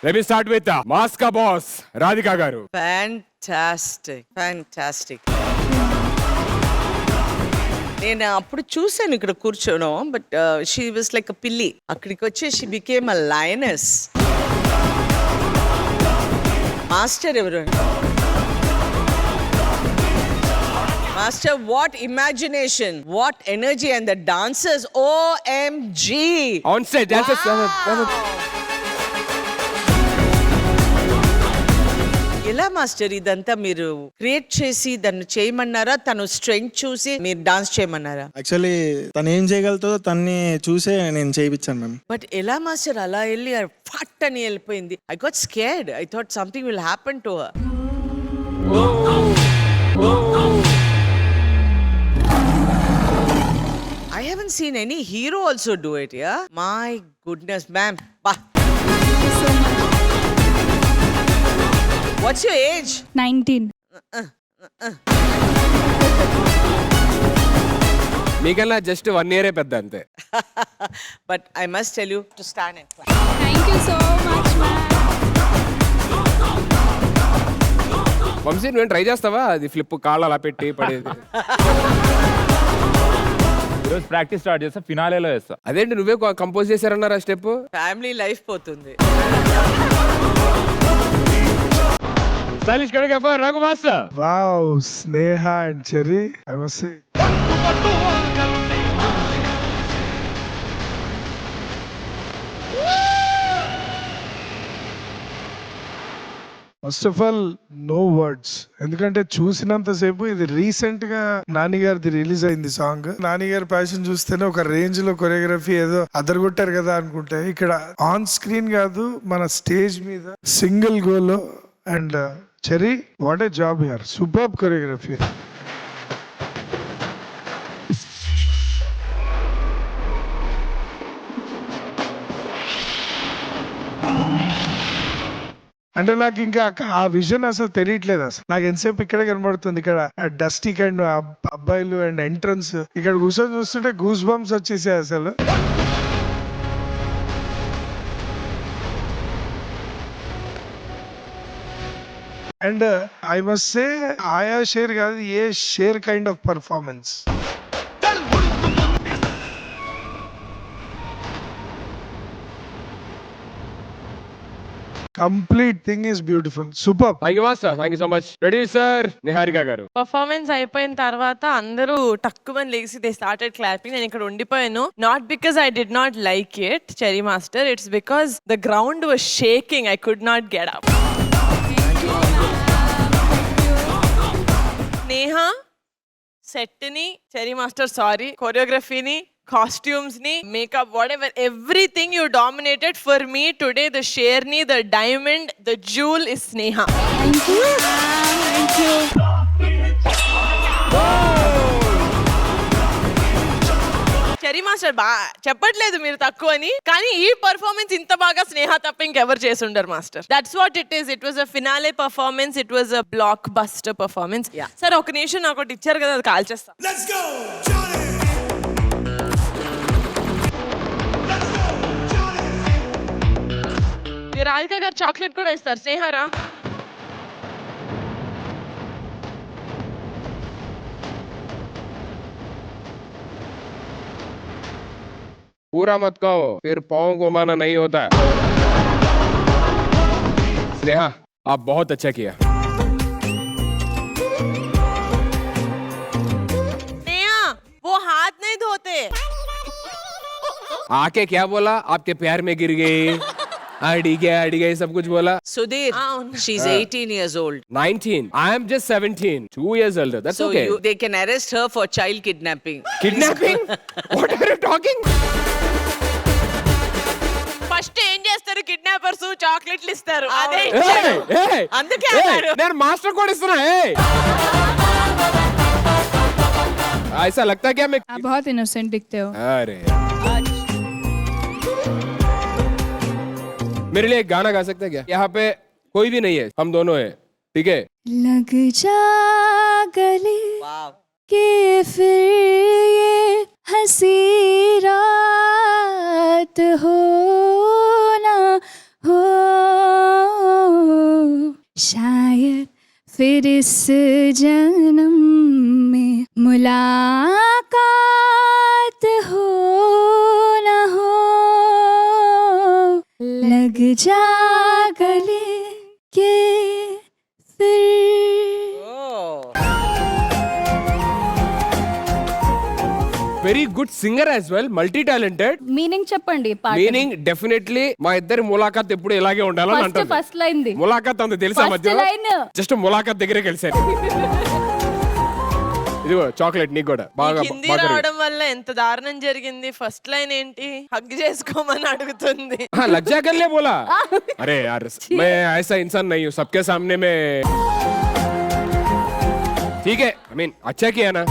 Let me start with Maska boss, Radhika garu. Fantastic నేను అప్పుడు చూసాను ఇక్కడ కూర్చోను but she was like a పిల్లి అక్కడికి వచ్చి she became a lioness master ఎవరు master what imagination what energy and the dancers OMG On stage, dancers. ఎలా మాస్టర్ ఇదంతా మీరు క్రియేట్ చేసి దాన్ని చేయమన్నారా తను స్ట్రెంగ్త్ చూసి మీరు డాన్స్ చేయమన్నారా యాక్చువల్లీ తను ఏం చేయగలుగుతుందో తన్ని చూసే నేను చేయించాను మ్యామ్. బట్ ఎలా మాస్టర్ అలా వెళ్ళి ఫట్ అని వెళ్ళిపోయింది I got scared I thought something will happen to her I haven't seen any hero also do it, yeah? My goodness, ma'am. Bah. What's your age? 19. మీకన్నా జస్ట్ 1 year పెద్ద అంతే. But I must tell you to stand and clap. Thank you so much, ma'am. Vamsi నువ్వు try చేస్తావా అది flip కాళ్ళు అలా పెట్టి పడేది ఈరోజు ప్రాక్టీస్ స్టార్ట్ చేస్తా ఫినాలేలో వేస్తా. అదేంటి నువ్వే కంపోజ్ చేశారన్నారు ఆ స్టెప్ Family life పోతుంది. Stylish choreographer Raghu master. Wow, Sneha and Cherry, I must say. First of all no words, ఎందుకంటే చూసినంతసేపు ఇది రీసెంట్ గా నాని గారిది రిలీజ్ అయింది సాంగ్. నాని గారి ప్యాషన్ చూస్తేనే ఒక రేంజ్ లో కొరియోగ్రఫీ ఏదో అదరగొట్టారు కదా అనుకుంటే ఇక్కడ ఆన్ స్క్రీన్ కాదు మన స్టేజ్ మీద సింగిల్ గోలో and Cherry what a job here, superb choreography. అంటే నాకు ఇంకా ఆ విజన్ అసలు తెలియట్లేదు. అసలు నాకు ఎంతసేపు ఇక్కడే కనబడుతుంది, ఇక్కడ డస్టీ అండ్ అబ్బాయిలు అండ్ ఎంట్రన్స్ ఇక్కడ కూర్చొని చూస్తుంటే గూస్ బంప్స్ వచ్చేసాయి అసలు. అండ్ ఐ మస్ట్ సే ఆయా షేర్ కాదు ఏ షేర్ kind of performance. Complete thing is beautiful, super. Thank you master, thank you so much. Ready sir Niharika garu. Performance అయిపోయిన తర్వాత అందరూ టక్కుమని లేచి దే స్టార్టెడ్ క్లాపింగ్. నేను ఇక్కడ ఉండిపోయాను. Not because I did not like it Cherry master, it's because the ground was shaking, I could not get up. Sneha set ని, Cherry master sorry, కొరియోగ్రఫీని, costumes ni, makeup, whatever, everything you dominated. For me today the Sherni, the diamond, the jewel is Sneha. Thank you. Thank you. Cherry master చెప్పట్లేదు మీరు తక్కువ అని, కానీ ఈ performance ఇంత బాగా స్నేహ తప్ప ఇంకెవరు చేసి ఉండరు master. That's what it is. It was a finale performance, it was a block buster performance. Sir ఒక నిమిషం నాకు ఒకటి ఇచ్చారు కదా, అది కాల్చేస్తా. రాధిక గారు చాక్లెట్ కూడా ఇస్తారు. స్నేహారా पूरा मत कहो फिर पाँव घुमाना नहीं होता है. स्नेहा आप बहुत अच्छा किया. स्नेहा वो हाथ नहीं धोते. आके क्या बोला, आपके प्यार में गिर गई, अड़ी गए सब कुछ बोला. Sudhir, she's 18 years old. 19. I am just 17. 2 years older. That's So okay. they can arrest her for child kidnapping. Kidnapping? What are you talking? First ఏం చేస్తారు కిడ్నాపర్స్? చాక్లెట్లు ఇస్తారు. అదే Hey, hey, అందుకే hey, అన్నారు. నేను మాస్టర్ కూడా ఇస్తున్నా. Hey. ऐसा लगता क्या मैं आप बहुत इनोसेंट दिखते हो. अरे मेरे लिए एक गाना गा सकते हैं क्या? यहाँ पे कोई भी नहीं है, हम दोनों हैं, ठीक है? लग जा गले Wow. के फिर ये हंसी रात हो ना हो शायद फिर इस जन्म में मुलाकात हो न हो, लग जा गले के फिर. Very good singer as well, multi talented. Meaning చెప్పండి పాట. మీనింగ్ డెఫినెట్లీ మా ఇద్దరి ములాఖాత్ ఎప్పుడు ఇలాగే ఉండాలని అంటారు. ఫస్ట్ లైన్ ది ములాఖాత్ అంత తెలుసా First మధ్య line. జస్ట్ ములాఖాత్ దగ్గరే కలిసారు. ఇదిగో చాక్లెట్ నీకు కూడా బాగా మీకు హిందీ రావడం వల్ల ఎంత దారుణం జరిగింది. ఫస్ట్ లైన్ ఏంటి, హగ్ చేసుకోమని అడుగుతుంది. लग जा कर ले बोला. अरे यार मैं ऐसा इंसान नहीं हूँ, सबके सामने में ठीक है. I mean अच्छा किया ना.